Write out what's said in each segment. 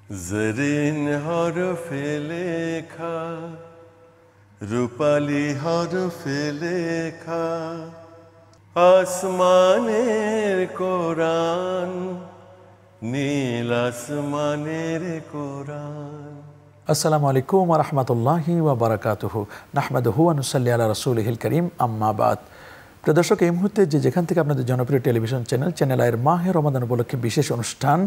জরিন হরফে লেখা, রূপালী হরফে লেখা, আসমানের কোরআন, নীল আসমানের কোরআন। আসসালামু আলাইকুম ওয়া রাহমাতুল্লাহি ওয়া বারাকাতুহু। নাহমাদুহু ওয়া নুসাল্লি আলা রাসূলিহিল কারীম, আম্মা বাদ। প্রিয় দর্শক, এই মুহূর্তে যেখান থেকে আপনাদের জনপ্রিয় টেলিভিশন চ্যানেল আয়ের মাহে রমাদান উপলক্ষে বিশেষ অনুষ্ঠান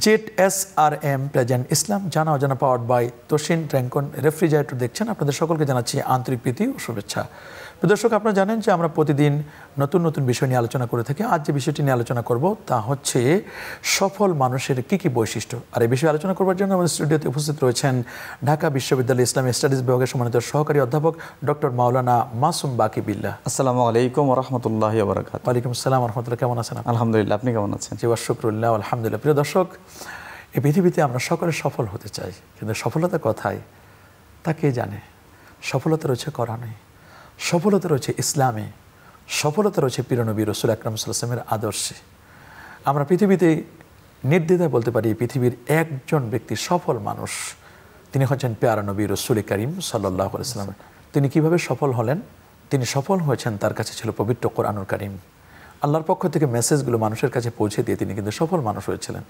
ZSRM প্রেজেন্ট ইসলাম জানা অজানা পাওয়ার্ড বাই তোশিন র্যাঙ্কন রেফ্রিজারেটর দেখছেন। আপনাদের সকলকে জানাচ্ছি আন্তরিক প্রীতি ও শুভেচ্ছা। দর্শক, আপনারা জানেন যে আমরা প্রতিদিন নতুন নতুন বিষয় নিয়ে আলোচনা করে থাকি। আজ যে বিষয়টি নিয়ে আলোচনা করব তা হচ্ছে সফল মানুষের কী কী বৈশিষ্ট্য। আর এই বিষয়ে আলোচনা করবার জন্য আমাদের স্টুডিওতে উপস্থিত রয়েছেন ঢাকা বিশ্ববিদ্যালয় ইসলামী স্টাডিজ বিভাগের সম্মানিত সহকারী অধ্যাপক ডক্টর মাওলানা মাসুম বাকি বিল্লাহ। আসসালামু আলাইকুম ওয়া রাহমাতুল্লাহি ওয়া বারাকাতুহু। ওয়ালাইকুম আসসালাম ওয়া রাহমাতুল্লাহ। কেমন আছেন? আলহামদুলিল্লাহ, আপনি কেমন আছেন? জি, শুকরুল্লাহ, আলহামদুলিল্লাহ। প্রিয় দর্শক, এই পৃথিবীতে আমরা সকলে সফল হতে চাই, কিন্তু সফলতা কোথায় তা কে জানে? সফলতা রয়েছে কোরআনে, সফলতা রয়েছে ইসলামে, সফলতা রয়েছে প্রিয় নবী রাসূল আকরাম সাল্লাল্লাহু আলাইহি ওয়াসাল্লামের আদর্শে। আমরা পৃথিবীতে নির্দ্বিধায় বলতে পারি পৃথিবীর একজন ব্যক্তি সফল মানুষ, তিনি হচ্ছেন প্যারা নবী রাসূল করিম সাল্লাল্লাহু আলাইহি ওয়াসাল্লাম। তিনি কিভাবে সফল হলেন? তিনি সফল হয়েছেন, তার কাছে ছিল পবিত্র কোরআনুল কারীম। আল্লাহর পক্ষ থেকে মেসেজগুলো মানুষের কাছে পৌঁছে দিয়ে তিনি কিন্তু সফল মানুষ হয়েছিলেন।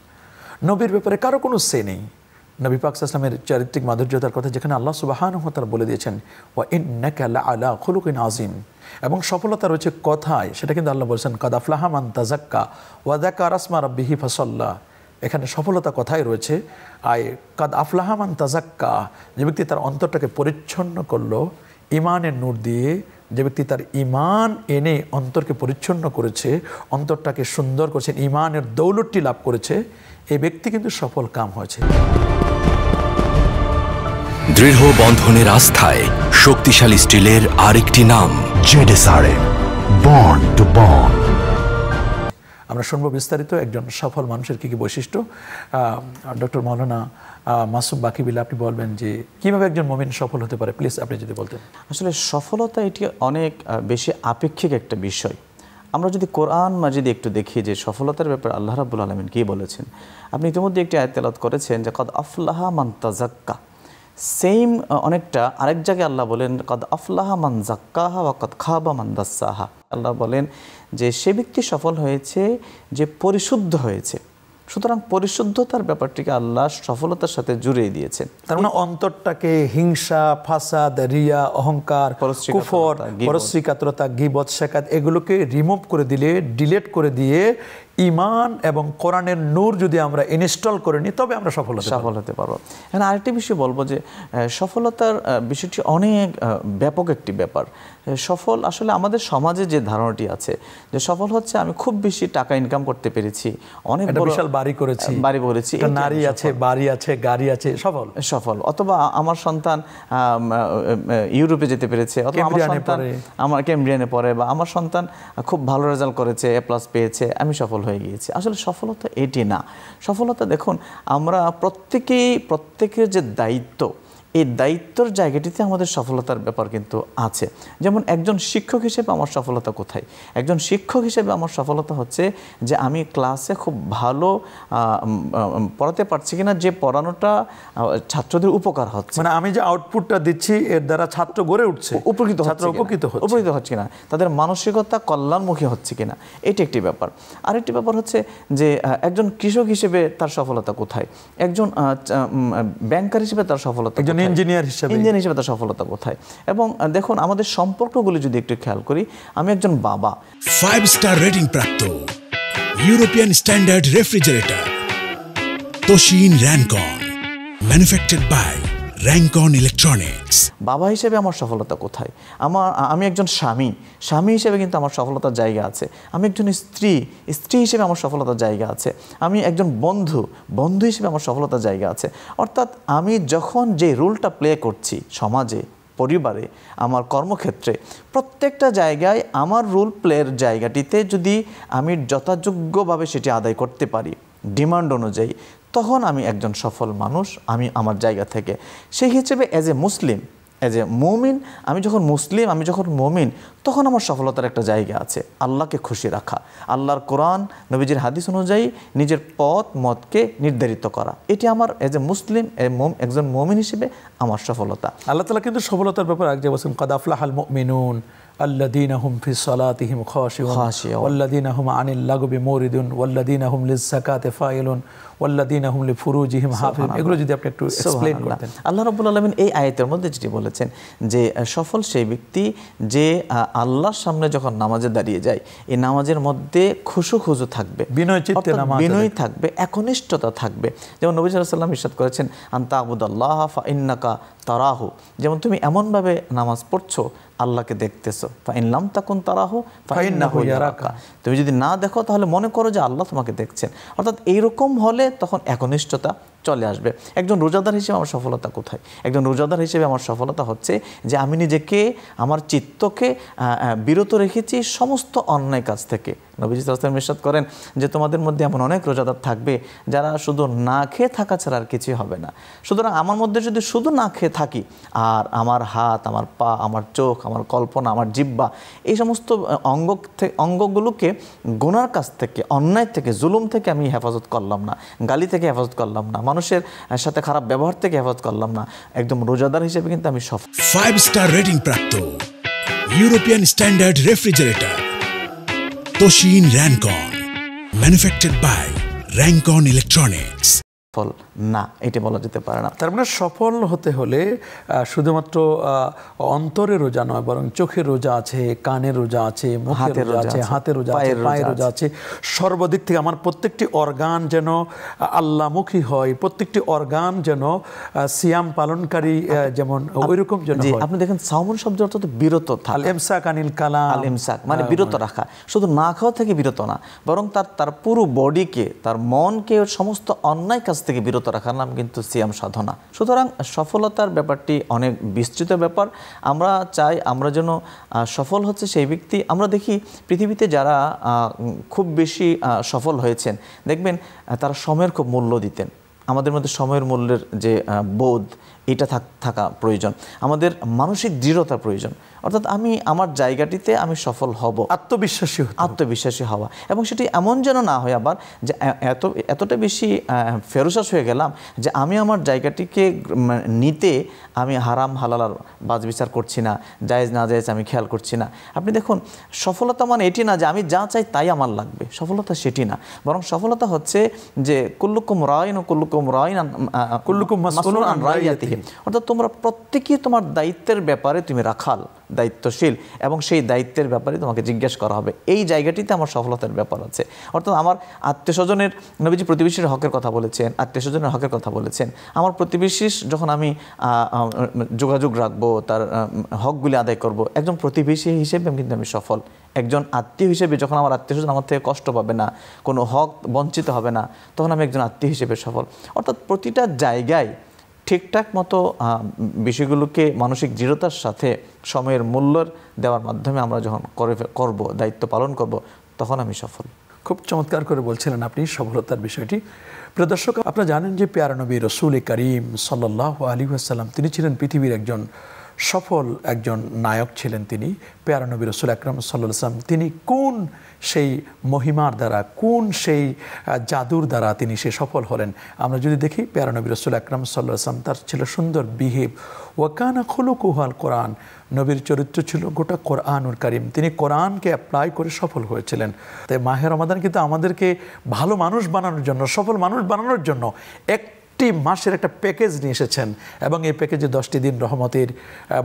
নবীর ব্যাপারে কারো কোনো সে নেই। নবী পাক সাল্লাল্লাহু আলাইহি ওয়াসাল্লামের চারিত্রিক মাধুর্যতার কথা যেখানে আল্লাহ সুবহানাহু ওয়া তাআলা বলে দিয়েছেন ওয়া ইন্নাকা লাআলা খুলুকিন আযীম, এবং সফলতা রয়েছে কথায়, সেটা কিন্তু আল্লাহ বলেছেন কাদ আফলাহা মান তাযাক্কা ওয়া যাকারা ইসমা রাব্বিহি ফাসাল্লা। এখানে সফলতা কথাই রয়েছে। কাদ আফলাহা মান তাযাক্কা, যে ব্যক্তি তার অন্তরটাকে পরিচ্ছন্ন করলো ইমানের নূর দিয়ে, যে ব্যক্তি তার ইমান এনে অন্তরকে পরিচ্ছন্ন করেছে, অন্তরটাকে সুন্দর করেছেন, ইমানের দৌলতটি লাভ করেছে, এই ব্যক্তি কিন্তু সফল কাম হয়েছে। দৃঢ় বন্ধনের আস্থায় শক্তিশালী স্টিলের আরেকটি নাম ZSRM, বন্ড টু বন্ড। আমরা শুনবো বিস্তারিত একজন সফল মানুষের কী কী বৈশিষ্ট্য। ডক্টর মাওলানা মাসুম বাকি বিল্লাহ, আপনি বলবেন যে কীভাবে একজন মুমিন সফল হতে পারে, প্লিজ আপনি যদি বলতেন। আসলে সফলতা এটি অনেক বেশি আপেক্ষিক একটা বিষয়। আমরা যদি কোরআন মাজিদে একটু দেখি যে সফলতার ব্যাপারে আল্লাহ রাব্বুল আলামিন কী বলেছেন। আপনি ইতিমধ্যে একটি আয়াত তেলাওয়াত করেছেন যে কাদ আফলাহা মান তাযাক্কা। সেম অনেকটা আরেক জায়গায় আল্লাহ বলেন কাদ আফলাহা মান যাক্কাহা ওয়া কাদ খাবা মান দাসসাহা। আল্লাহ বলেন যে সে ব্যক্তি সফল হয়েছে যে পরিশুদ্ধ হয়েছে। সুতরাং পরিশুদ্ধতার ব্যাপারটিকে আল্লাহ সফলতার সাথে জুড়িয়ে দিয়েছেন। তার মানে অন্তরটাকে হিংসা, ফাসাদ, রিয়া, অহংকার, কুফর, পরশ্রীকাতরতা, গীবত, শাকাত এগুলোকে রিমুভ করে দিলে, ডিলিট করে দিয়ে ইমান এবং কোরআনের নূর যদি আমরা ইনস্টল করে নিই তবে আমরা সফল হতে পারবো। এখন আরেকটি বিষয় বলবো যে সফলতার বিষয়টি অনেক ব্যাপক একটি ব্যাপার। সফল আসলে আমাদের সমাজে যে ধারণাটি আছে যে সফল হচ্ছে আমি খুব বেশি টাকা ইনকাম করতে পেরেছি, অনেক বিশাল বাড়ি করেছি, নারী আছে, বাড়ি আছে, গাড়ি আছে, সফল। অথবা আমার সন্তান ইউরোপে যেতে পেরেছে, অথবা আমার সন্তান আমার ক্যামব্রিয়ানে পড়ে, বা আমার সন্তান খুব ভালো রেজাল্ট করেছে, A+ পেয়েছে, আমি সফল হয়ে গিয়েছি। আসলে সফলতা এটি না। সফলতা দেখুন, আমরা প্রত্যেকের যে দায়িত্ব, এই দায়িত্বর জায়গাটিতে আমাদের সফলতার ব্যাপার কিন্তু আছে। যেমন একজন শিক্ষক হিসেবে আমার সফলতা কোথায়? একজন শিক্ষক হিসেবে আমার সফলতা হচ্ছে যে আমি ক্লাসে খুব ভালো পড়াতে পারছি কিনা, যে পড়ানোটা ছাত্রদের উপকার হচ্ছে, মানে আমি যে আউটপুটটা দিচ্ছি এর দ্বারা ছাত্র গড়ে উঠছে, উপকৃত হচ্ছে কিনা, তাদের মানসিকতা কল্যাণমুখী হচ্ছে কিনা, এটি একটি ব্যাপার। আরেকটি ব্যাপার হচ্ছে যে একজন কৃষক হিসেবে তার সফলতা কোথায়, একজন ব্যাংকার হিসেবে তার সফলতা, ইঞ্জিনিয়ার হিসেবে তার সফলতা কোথায়। এবং দেখুন আমাদের সম্পর্কগুলি যদি একটু খেয়াল করি, আমি একজন বাবা, 5 স্টার রেটিং প্রাপ্ত European standard refrigerator Toshin Rancon, manufactured by Rancon electronics. বাবা হিসেবে আমার সফলতা কোথায়? আমি একজন স্বামী হিসেবে কিন্তু আমার সফলতার জায়গা আছে। আমি একজন স্ত্রী হিসেবে আমার সফলতার জায়গা আছে। আমি একজন বন্ধু হিসেবে আমার সফলতার জায়গা আছে। অর্থাৎ আমি যখন যে রোলটা প্লে করছি সমাজে, পরিবারে, আমার কর্মক্ষেত্রে, প্রত্যেকটা জায়গায় আমার রোল প্লের জায়গাটিতে যদি আমি যথাযোগ্যভাবে সেটি আদায় করতে পারি ডিমান্ড অনুযায়ী, তখন আমি একজন সফল মানুষ। আমি আমার জায়গা থেকে সেই হিসেবে as a Muslim as a মুমিন, আমি যখন মুসলিম, আমি যখন মুমিন, তখন আমার সফলতার একটা জায়গা আছে আল্লাহকে খুশি রাখা, আল্লাহর কোরআন নবীজির হাদিস অনুযায়ী নিজের পথ মতকে নির্ধারিত করা। এটি আমার এজ এ মুসলিম, একজন মুমিন হিসেবে আমার সফলতা। আল্লাহ তাআলা কিন্তু সফলতার ব্যাপারে এক জায়গায় বলেছেন, কাদ আফলাহাল মুমিনুন আল্লাযীনা হুম ফি সালাতিহিম খাশিউন ওয়াল্লাযীনা হুম আনিল লাগবি মুরিদুন ওয়াল্লাযীনা হুম লিজ-যাকাতি ফাইলুন ওয়াল্লাযীনা হুম লিফুরুজিহিম হাফিজুন। এগুলো যদি আপনি একটু এক্সপ্লেইন করতেন। আল্লাহ রাব্বুল আলামিন এই আয়াতের মধ্যে যেটি বলেছেন যে সফল সেই ব্যক্তি যে আল্লাহর সামনে যখন নামাজে দাঁড়িয়ে যায়, এই নামাজের মধ্যে খুশু থাকবে, বিনয় চিত্তে নামাজ, বিনয় থাকবে, একনিষ্ঠতা থাকবে। যেমন নবী সাল্লাল্লাহু আলাইহি ওয়াসাল্লাম ইরশাদ করেছেন, আনতা আবুদাল্লাহ ফা ইন্নাকা তারাহু, যেমন তুমি এমনভাবে নামাজ পড়ছো আল্লাহকে দেখতেছো, ফা ইন লাম তাকুন তারাহু ফা ইন্নাহু ইয়ারাকা, তুমি যদি না দেখো তাহলে মনে করো যে আল্লাহ তোমাকে দেখছেন। অর্থাৎ এইরকম হলে তখন একনিষ্ঠতা চলে আসবে। একজন রোজাদার হিসেবে আমার সফলতা কোথায়? একজন রোজাদার হিসেবে আমার সফলতা হচ্ছে যে আমি নিজেকে, আমার চিত্তকে বিরত রেখেছি সমস্ত অন্যায় কাজ থেকে। নবীজি সাল্লাল্লাহু আলাইহি ওয়াসাল্লাম ইরশাদ করেন যে তোমাদের মধ্যে এমন অনেক রোজাদার থাকবে যারা শুধু না খেয়ে থাকা ছাড়া আর কিছুই হবে না। সুতরাং আমার মধ্যে যদি শুধু না খেয়ে থাকি, আর আমার হাত, আমার পা, আমার চোখ, আমার কল্পনা, আমার জিহ্বা, এই সমস্ত অঙ্গগুলোকে গুনার কাছ থেকে, অন্যায় থেকে, জুলুম থেকে আমি হেফাজত করলাম না, গালি থেকে হেফাজত করলাম না, মানুষের সাথে খারাপ ব্যবহার থেকে হেফাজত করলাম না, একদম রোজাদার হিসেবে কিন্তু আমি সফল। 5 স্টার রেটিং প্রাপ্ত European standard refrigerator Toshin Rancon, manufactured by Rancon electronics. সফল না, এটা বলা যেতে পারে না। তার মানে সফল হতে হলে শুধুমাত্র অন্তরের রোজা নয়, বরং চোখের রোজা আছে, কানের রোজা আছে, মুখের রোজা আছে, হাতের রোজা আছে, পায়ের রোজা আছে। সর্বদিক থেকে আমার প্রত্যেকটি অর্গান যেন আল্লাহমুখী হয়, প্রত্যেকটি অর্গান যেন সিয়াম পালনকারী যেমন ওইরকম যেন হয়। আপনি দেখেন সাওমুন শব্দ অর্থ বিরত থাকা, আল ইমসাক আনিল কালাম, আল ইমসাক মানে বিরত রাখা, শুধু না খাওয়া থেকে বিরত না, বরং তার পুরো বডিকে, তার মনকে সমস্ত অন্যায় কাজ থেকে বিরত রাখার নাম কিন্তু সিয়াম সাধনা। সুতরাং সফলতার ব্যাপারটি অনেক বিস্তৃত ব্যাপার। আমরা চাই আমরা যেন সফল হচ্ছে সেই ব্যক্তি। আমরা দেখি পৃথিবীতে যারা খুব বেশি সফল হয়েছেন, দেখবেন তারা সময়ের খুব মূল্য দিতেন। আমাদের মধ্যে সময়ের মূল্যের যে বোধ, এটা থাকা প্রয়োজন। আমাদের মানসিক দৃঢ়তা প্রয়োজন। অর্থাৎ আমি আমার জায়গাটিতে আমি সফল হব, আত্মবিশ্বাসী হওয়া। এবং সেটি এমন যেন না হয় আবার যে এতটা বেশি ফেরুসাস হয়ে গেলাম যে আমি আমার জায়গাটিকে নিতে আমি হারাম হালালার বাজ বিচার করছি না, জায়েজ না জায়েজ আমি খেয়াল করছি না। আপনি দেখুন, সফলতা মানে এটি না যে আমি যা চাই তাই আমার লাগবে। সফলতা সেটি না, বরং সফলতা হচ্ছে যে কুল্লুকুম রাইন ও কুল্লুকুম মাসউলুন আন রাইয়াতিহি, অর্থাৎ তোমরা প্রত্যেকেই তোমার দায়িত্বের ব্যাপারে তুমি রাখাল, দায়িত্বশীল, এবং সেই দায়িত্বের ব্যাপারে তোমাকে জিজ্ঞাসা করা হবে। এই জায়গাটিতে আমার সফলতার ব্যাপার আছে। অর্থাৎ আমার আত্মীয় স্বজনের, নবীজি প্রতিবেশীর হকের কথা বলেছেন, আত্মীয় স্বজনের হকের কথা বলেছেন। আমার প্রতিবেশীর যখন আমি যোগাযোগ রাখবো, তার হকগুলি আদায় করব, একজন প্রতিবেশী হিসেবে কিন্তু আমি সফল। একজন আত্মীয় হিসেবে যখন আমার আত্মীয় স্বজন আমার থেকে কষ্ট পাবে না, কোনো হক বঞ্চিত হবে না, তখন আমি একজন আত্মীয় হিসেবে সফল। অর্থাৎ প্রতিটা জায়গায় ঠিকঠাক মতো বিষয়গুলোকে মানসিক দৃঢ়তার সাথে সময়ের মূল্য দেওয়ার মাধ্যমে আমরা যখন করব, দায়িত্ব পালন করব, তখন আমি সফল। খুব চমৎকার করে বলছিলেন আপনি সফলতার বিষয়টি। প্রিয় দর্শক, আপনারা জানেন যে প্যারা নবী রসুল করিম সাল্লাল্লাহু আলাইহি ওয়াসাল্লাম তিনি ছিলেন পৃথিবীর একজন সফল একজন নায়ক ছিলেন। তিনি প্যারা নবী রসুল আকরাম সাল্লাল্লাহু আলাইহি ওয়াসাল্লাম তিনি কোন সেই মহিমার দ্বারা, কোন সেই জাদুর দ্বারা তিনি সে সফল হলেন? আমরা যদি দেখি প্যারা নবী রসুল আকরাম সাল্লাল্লাহু আলাইহি ওয়াসাল্লাম তার ছিল সুন্দর বিহেভ, ওয়াকানা খুলুকুহুল কোরআন, নবীর চরিত্র ছিল গোটা কোরআনুল কারীম। তিনি কোরআনকে অ্যাপ্লাই করে সফল হয়েছিলেন। তাই মাহে রমাদান কিন্তু আমাদেরকে ভালো মানুষ বানানোর জন্য, সফল মানুষ বানানোর জন্য একটি মাসের একটা প্যাকেজ নিয়ে এসেছেন। এবং এই প্যাকেজে 10টি দিন রহমতের,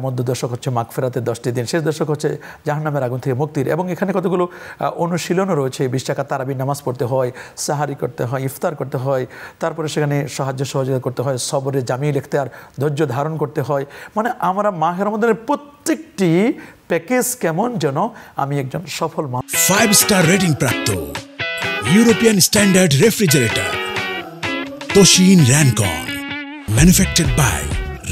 মধ্য দশক হচ্ছে মাগফিরাতের 10টি দিন, শেষ দশক হচ্ছে জাহান্নামের আগুন থেকে মুক্তির। এবং এখানে কতগুলো অনুশীলনও রয়েছে। 20 টাকা তারাবির নামাজ পড়তে হয়, সাহারি করতে হয়, ইফতার করতে হয়, তারপরে সেখানে সাহায্য সহযোগিতা করতে হয়, সবরে জামিল ইখতিয়ার, ধৈর্য ধারণ করতে হয়। মানে আমরা মাহে রমাদানের প্রত্যেকটি প্যাকেজ কেমন যেন আমি একজন সফল মানুষ। 5 স্টার রেটিং প্রাপ্ত European standard refrigerator Toshin Rancon, manufactured by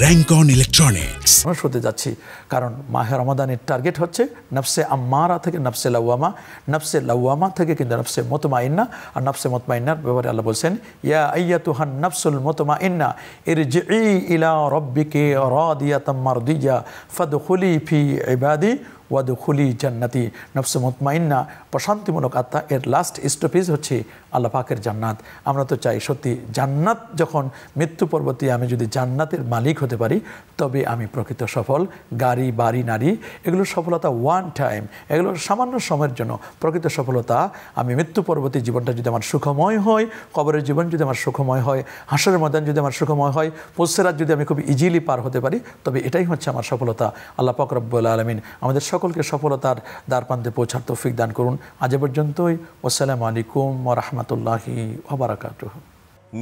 Rancon electronics. মানুষ হতে যাচ্ছি, কারণ মাহে রমাদানের টার্গেট হচ্ছে নফসে আম্মারা থেকে নফসে লাওয়ামা, নফসে লাওয়ামা থেকে কিন্তু নফসে মুতমাইন্না। আর নফসে মুতমাইন্নার ব্যাপারে আল্লাহ বলছেন, ইয়া আইয়াতুহান নফসুল মুতমাইন্না ইরজিই ইলা রাব্বিকি রাদিয়াতাম মারদিয়া ফাদখুলি ফি ইবাদি ওয়াদখুলি জান্নাতি। নফসে মুতমাইন্না প্রশান্তিমূলক আত্মা, এর লাস্ট স্টপেজ হচ্ছে আল্লাহ পাকের জান্নাত। আমরা তো চাই সত্যি জান্নাত, যখন মৃত্যু পরবর্তী আমি যদি জান্নাতের মালিক হতে পারি তবে আমি প্রকৃত সফল। গাড়ি, বাড়ি, নারী, এগুলো সফলতা ওয়ান টাইম, এগুলো সামান্য সময়ের জন্য। প্রকৃত সফলতা আমি মৃত্যু পরবর্তী জীবনটা যদি আমার সুখময় হয়, কবরের জীবন যদি আমার সুখময় হয়, হাসরের ময়দান যদি আমার সুখময় হয়, পুলসিরাত যদি আমি খুব ইজিলি পার হতে পারি, তবে এটাই হচ্ছে আমার সফলতা। আল্লাহ পাক রব্বুল আলামিন আমাদের সকলকে সফলতার দ্বারপ্রান্তে পৌঁছার তৌফিক দান করুন। আজ পর্যন্তই। আসসালামু আলাইকুম ওয়া রাহমাতুল্লাহি ওয়া বারাকাতুহু।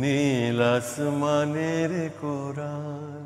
নীল আসমানের কোরআন।